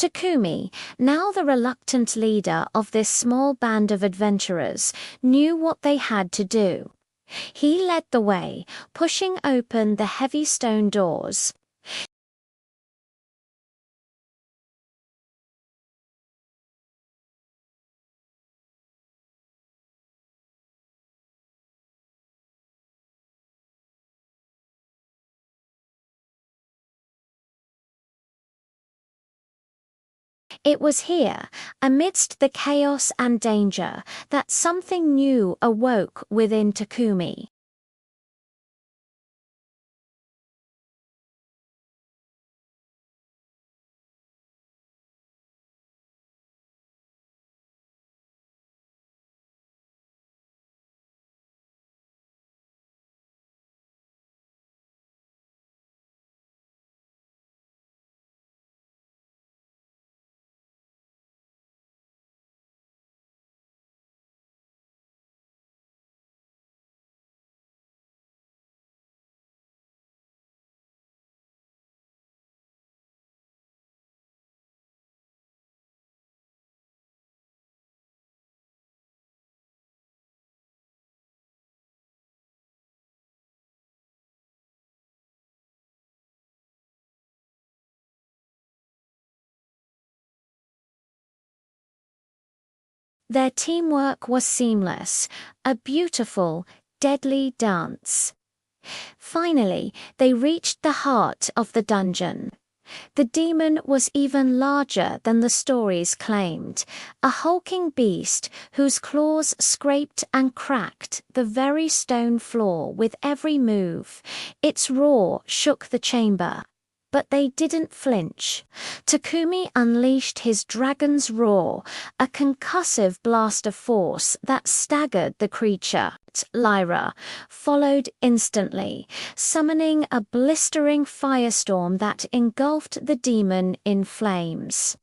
Takumi, now the reluctant leader of this small band of adventurers, knew what they had to do. He led the way, pushing open the heavy stone doors. It was here, amidst the chaos and danger, that something new awoke within Takumi. Their teamwork was seamless, a beautiful, deadly dance. Finally, they reached the heart of the dungeon. The demon was even larger than the stories claimed, a hulking beast whose claws scraped and cracked the very stone floor with every move. Its roar shook the chamber. But they didn't flinch. Takumi unleashed his dragon's roar, a concussive blast of force that staggered the creature. Lyra followed instantly, summoning a blistering firestorm that engulfed the demon in flames.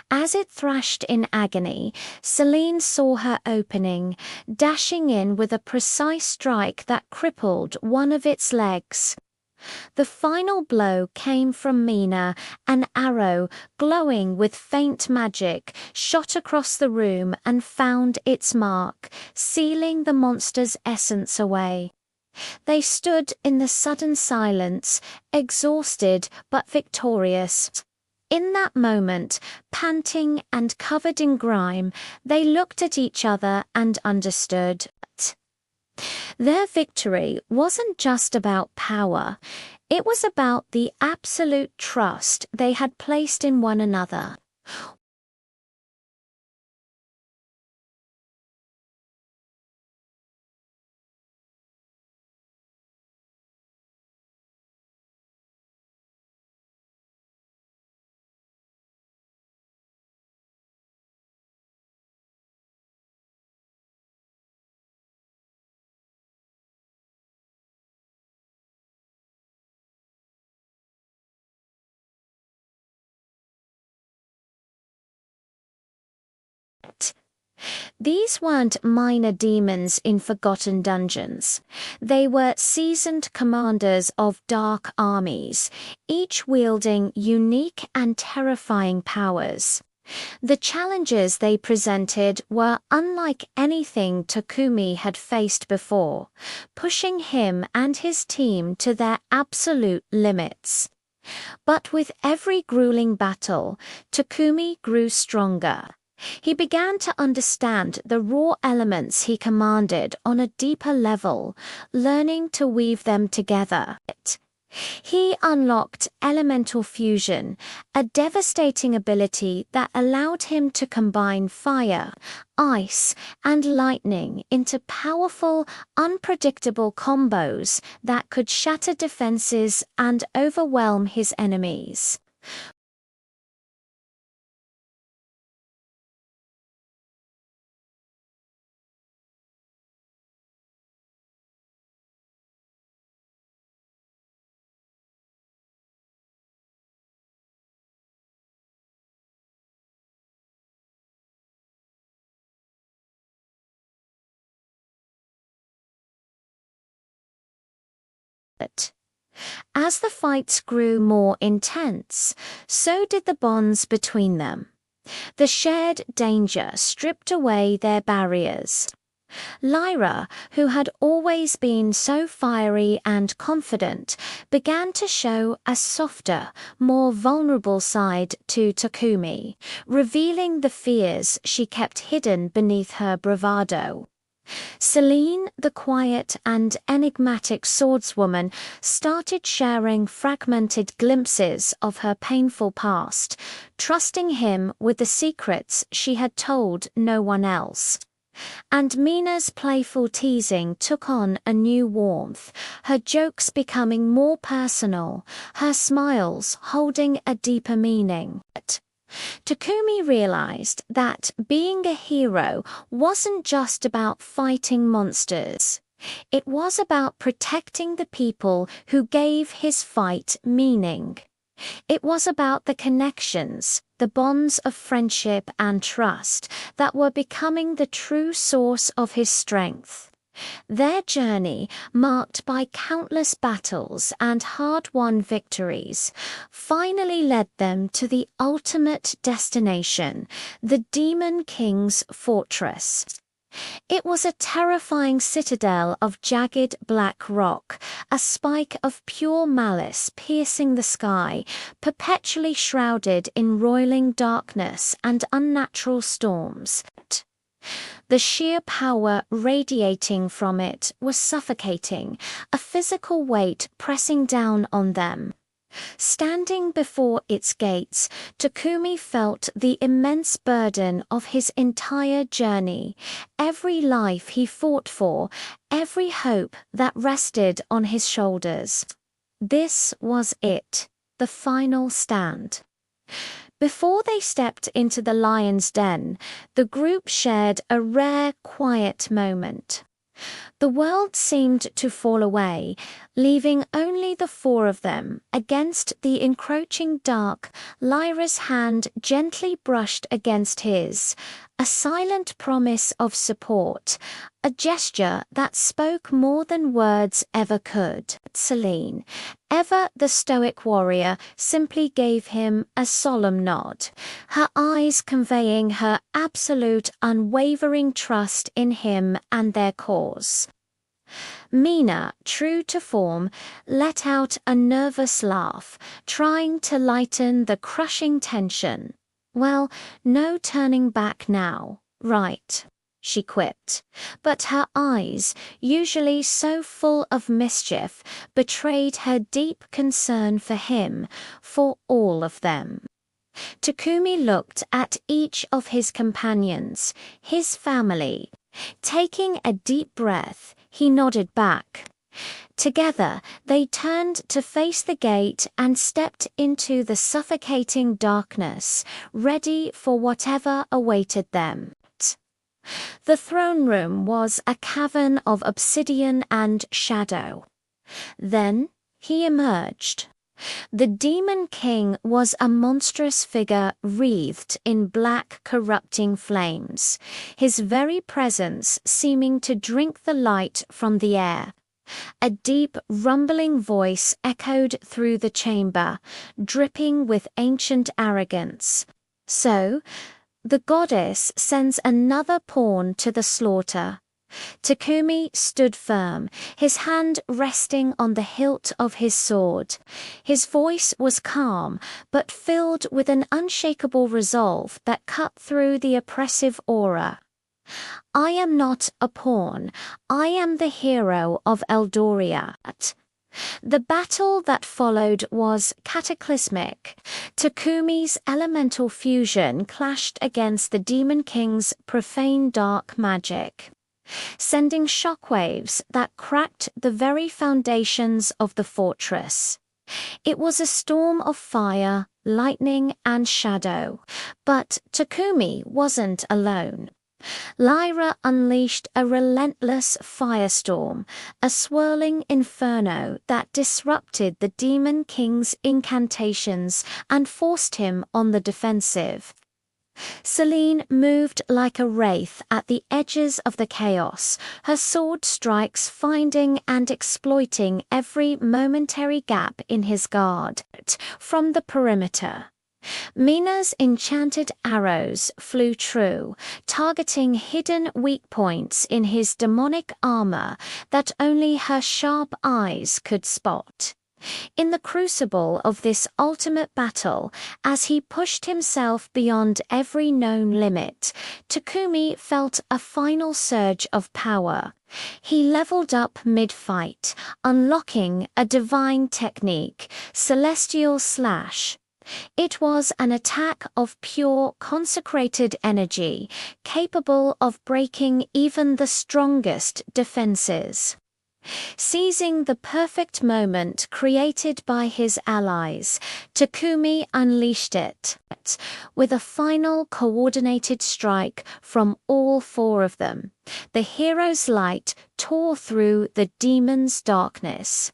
As it thrashed in agony, Celine saw her opening, dashing in with a precise strike that crippled one of its legs. The final blow came from Mina, an arrow, glowing with faint magic, shot across the room and found its mark, sealing the monster's essence away. They stood in the sudden silence, exhausted but victorious. In that moment, panting and covered in grime, they looked at each other and understood. Their victory wasn't just about power, it was about the absolute trust they had placed in one another. These weren't minor demons in forgotten dungeons. They were seasoned commanders of dark armies, each wielding unique and terrifying powers. The challenges they presented were unlike anything Takumi had faced before, pushing him and his team to their absolute limits. But with every grueling battle, Takumi grew stronger. He began to understand the raw elements he commanded on a deeper level, learning to weave them together. He unlocked elemental fusion, a devastating ability that allowed him to combine fire, ice, and lightning into powerful, unpredictable combos that could shatter defenses and overwhelm his enemies. As the fights grew more intense, so did the bonds between them. The shared danger stripped away their barriers. Lyra, who had always been so fiery and confident, began to show a softer, more vulnerable side to Takumi, revealing the fears she kept hidden beneath her bravado. Celine, the quiet and enigmatic swordswoman, started sharing fragmented glimpses of her painful past, trusting him with the secrets she had told no one else. And Mina's playful teasing took on a new warmth, her jokes becoming more personal, her smiles holding a deeper meaning. Takumi realized that being a hero wasn't just about fighting monsters. It was about protecting the people who gave his fight meaning. It was about the connections, the bonds of friendship and trust that were becoming the true source of his strength. Their journey, marked by countless battles and hard-won victories, finally led them to the ultimate destination, the Demon King's fortress. It was a terrifying citadel of jagged black rock, a spike of pure malice piercing the sky, perpetually shrouded in roiling darkness and unnatural storms. The sheer power radiating from it was suffocating, a physical weight pressing down on them. Standing before its gates, Takumi felt the immense burden of his entire journey, every life he fought for, every hope that rested on his shoulders. This was it, the final stand. Before they stepped into the lion's den, the group shared a rare, quiet moment. The world seemed to fall away, leaving only the four of them against the encroaching dark. Lyra's hand gently brushed against his, a silent promise of support, a gesture that spoke more than words ever could. Celine, ever the stoic warrior, simply gave him a solemn nod, her eyes conveying her absolute unwavering trust in him and their cause. Mina, true to form, let out a nervous laugh, trying to lighten the crushing tension. "Well, no turning back now, right?" she quipped, but her eyes, usually so full of mischief, betrayed her deep concern for him, for all of them. Takumi looked at each of his companions, his family. Taking a deep breath, he nodded back. Together, they turned to face the gate and stepped into the suffocating darkness, ready for whatever awaited them. The throne room was a cavern of obsidian and shadow. Then he emerged. The Demon King was a monstrous figure wreathed in black corrupting flames, his very presence seeming to drink the light from the air. A deep, rumbling voice echoed through the chamber, dripping with ancient arrogance. "So, the goddess sends another pawn to the slaughter." Takumi stood firm, his hand resting on the hilt of his sword. His voice was calm, but filled with an unshakable resolve that cut through the oppressive aura. "I am not a pawn. I am the hero of Eldoria." The battle that followed was cataclysmic. Takumi's elemental fusion clashed against the Demon King's profane dark magic, sending shockwaves that cracked the very foundations of the fortress. It was a storm of fire, lightning, and shadow, but Takumi wasn't alone. Lyra unleashed a relentless firestorm, a swirling inferno that disrupted the Demon King's incantations and forced him on the defensive. Selene moved like a wraith at the edges of the chaos, her sword strikes finding and exploiting every momentary gap in his guard from the perimeter. Mina's enchanted arrows flew true, targeting hidden weak points in his demonic armor that only her sharp eyes could spot. In the crucible of this ultimate battle, as he pushed himself beyond every known limit, Takumi felt a final surge of power. He leveled up mid-fight, unlocking a divine technique, Celestial Slash. It was an attack of pure, consecrated energy, capable of breaking even the strongest defenses. Seizing the perfect moment created by his allies, Takumi unleashed it, with a final coordinated strike from all four of them. The hero's light tore through the demon's darkness.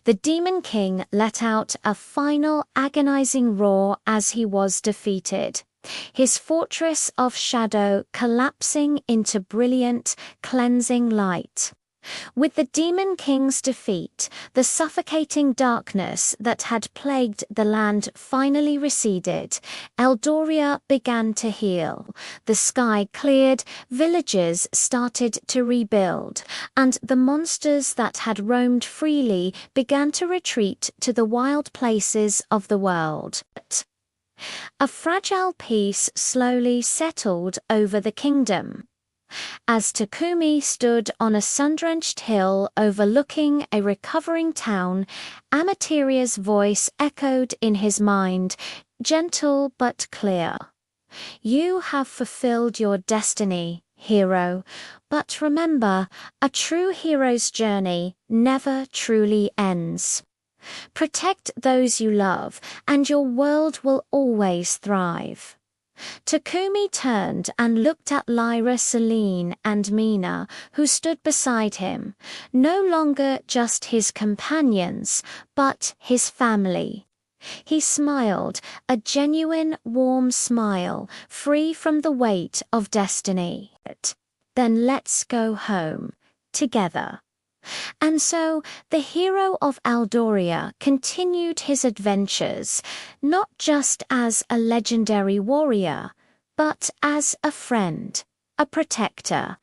The Demon King let out a final agonizing roar as he was defeated, his fortress of shadow collapsing into brilliant, cleansing light. With the Demon King's defeat, the suffocating darkness that had plagued the land finally receded. Eldoria began to heal. The sky cleared, villages started to rebuild, and the monsters that had roamed freely began to retreat to the wild places of the world. A fragile peace slowly settled over the kingdom. As Takumi stood on a sun-drenched hill overlooking a recovering town, Amateria's voice echoed in his mind, gentle but clear. "You have fulfilled your destiny, hero, but remember, a true hero's journey never truly ends. Protect those you love, and your world will always thrive." Takumi turned and looked at Lyra, Selene, and Mina, who stood beside him, no longer just his companions, but his family. He smiled, a genuine, warm smile, free from the weight of destiny. "Then let's go home, together." And so the hero of Eldoria continued his adventures, not just as a legendary warrior, but as a friend, a protector,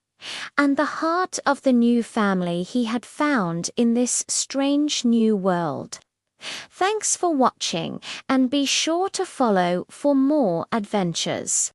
and the heart of the new family he had found in this strange new world. Thanks for watching, and be sure to follow for more adventures.